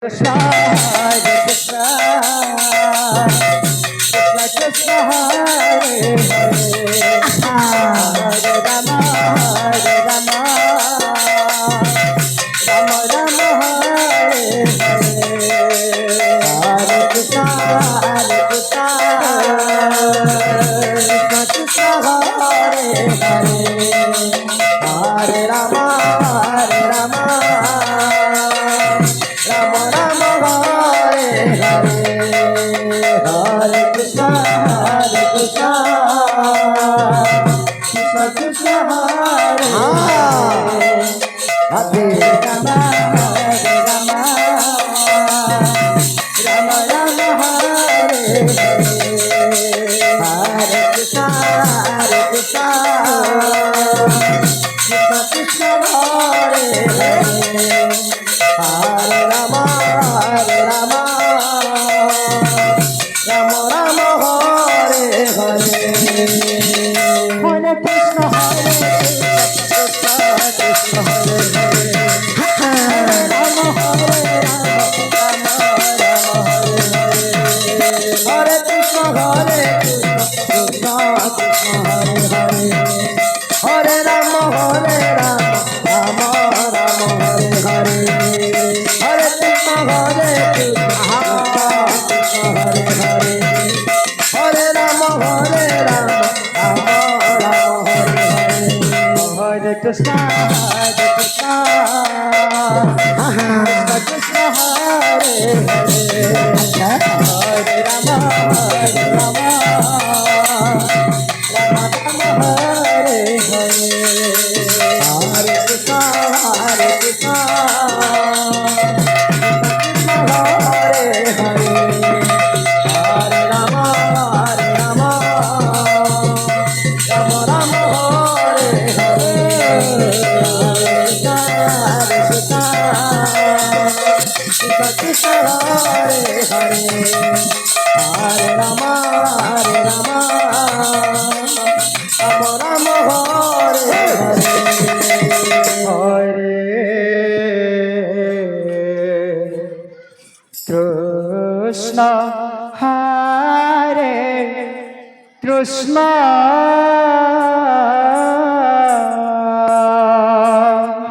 Krishna, Hare Krishna, Krishna Krishna, Hare Hare, Hare Rama, Hare Rama, Rama Rama, Hare Hare, Hare Krishna, Hare Krishna, Krishna Krishna, Hare Hare, Hare Rama, Hare Rama. Krishna, Hare Krishna, Krishna Krishna, Hare Hare, Hare Rama, Hare Rama, Rama Rama, Hare Hare, Hare Krishna, Hare Krishna, Krishna Hare Hare, Hare Rama, Hare Rama, Rama Rama, Hare Hare. Krishna, Hare Krishna,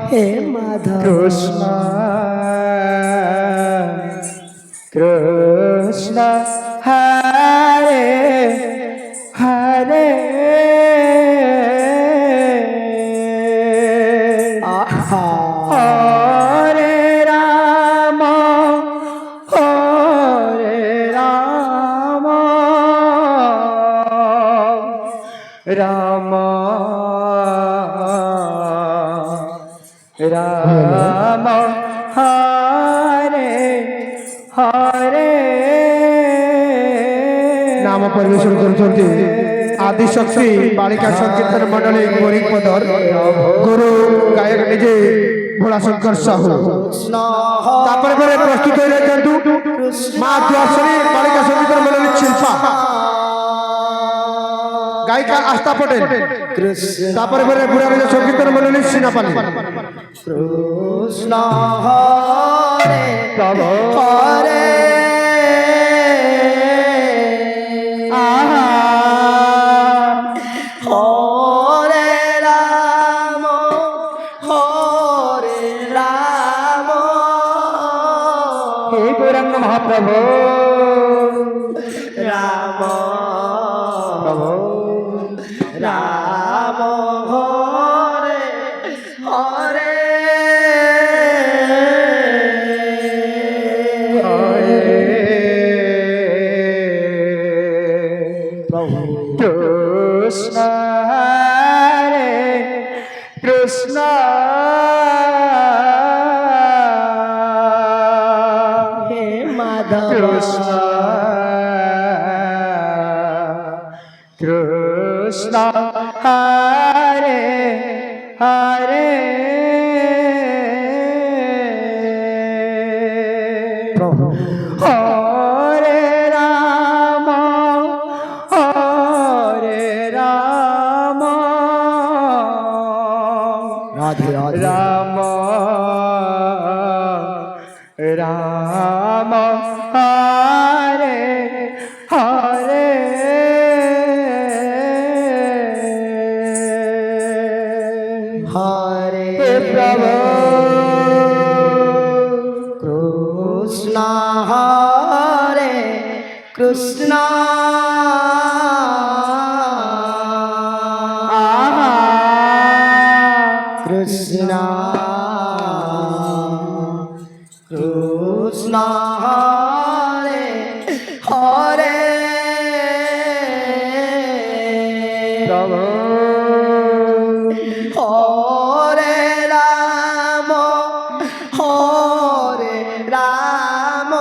He Madhava, Krishna, Krishna, Hare Hare, Hare Rama, Hare Rama, Rama Rama, Hare Hare। नाम परिवेशन करुछन्ति आदिशक्ति बालिका संकीर्तन मंडली गोरिकपदर गुरु गायक निजे भोलाशंकर साहू तापर परे प्रस्तुत हो रहतु मां द्वारश्री बालिका संकीर्तन मंडली शिल्पा गायिका आस्था पटेल तापर परे बुरानी संकीर्तन मंडली सिनापाली कृष्ण हरे हरे महाप्रभु राम प्रभु राम हरे हरे प्रभु कृष्ण हरे Krishna Krishna, Krishna, Hare Hare, Hare Rama, Hare Rama, Rama Rama Ram Hare Hare Hare প্রভু কৃষ্ণ হরে কৃষ্ণ আহা কৃষ্ণ কৃষ্ণ হরে হরে প্রভু হরে রাম হরে রাম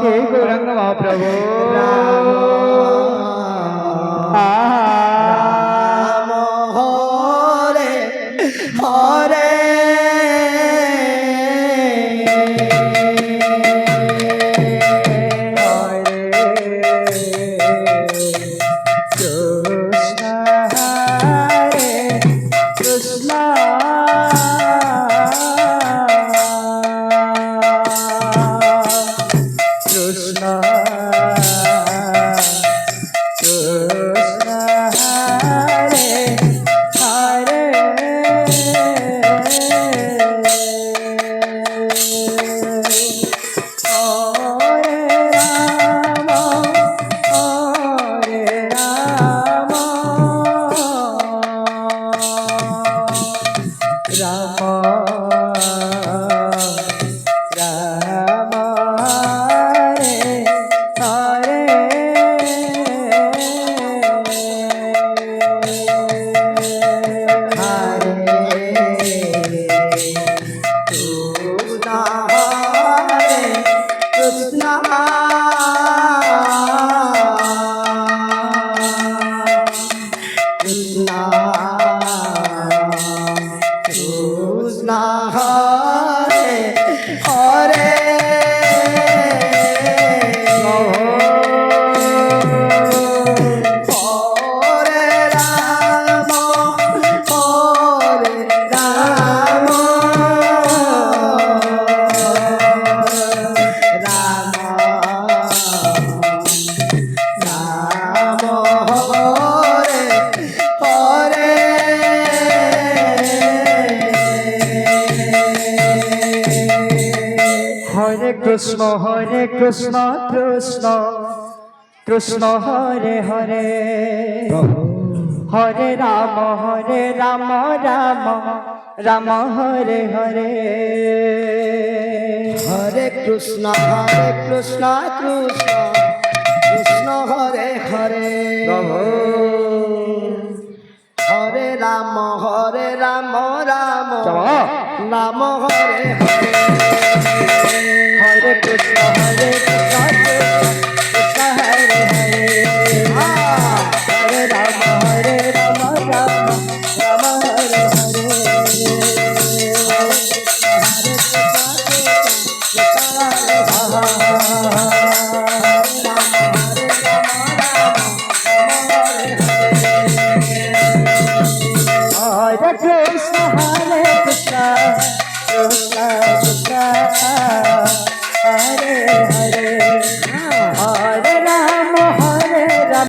হে গৌরাঙ্গ মহাপ্রভু রাম আহা রাম হরে হরে কৃষ্ণ হরে কৃষ্ণ কৃষ্ণ কৃষ্ণ হরে হরে হরে রাম রাম হরে হরে হরে কৃষ্ণ কৃষ্ণ কৃষ্ণ হরে হরে হরে রাম রাম রাম হরে হরে হরে কৃষ্ণ কৃষ্ণ কৃষ্ণ হরে হরে প্রভু হরে রাম রাম চলো। রাম হরে হরে হরে কৃষ্ণ কৃষ্ণ কৃষ্ণ হরে হরে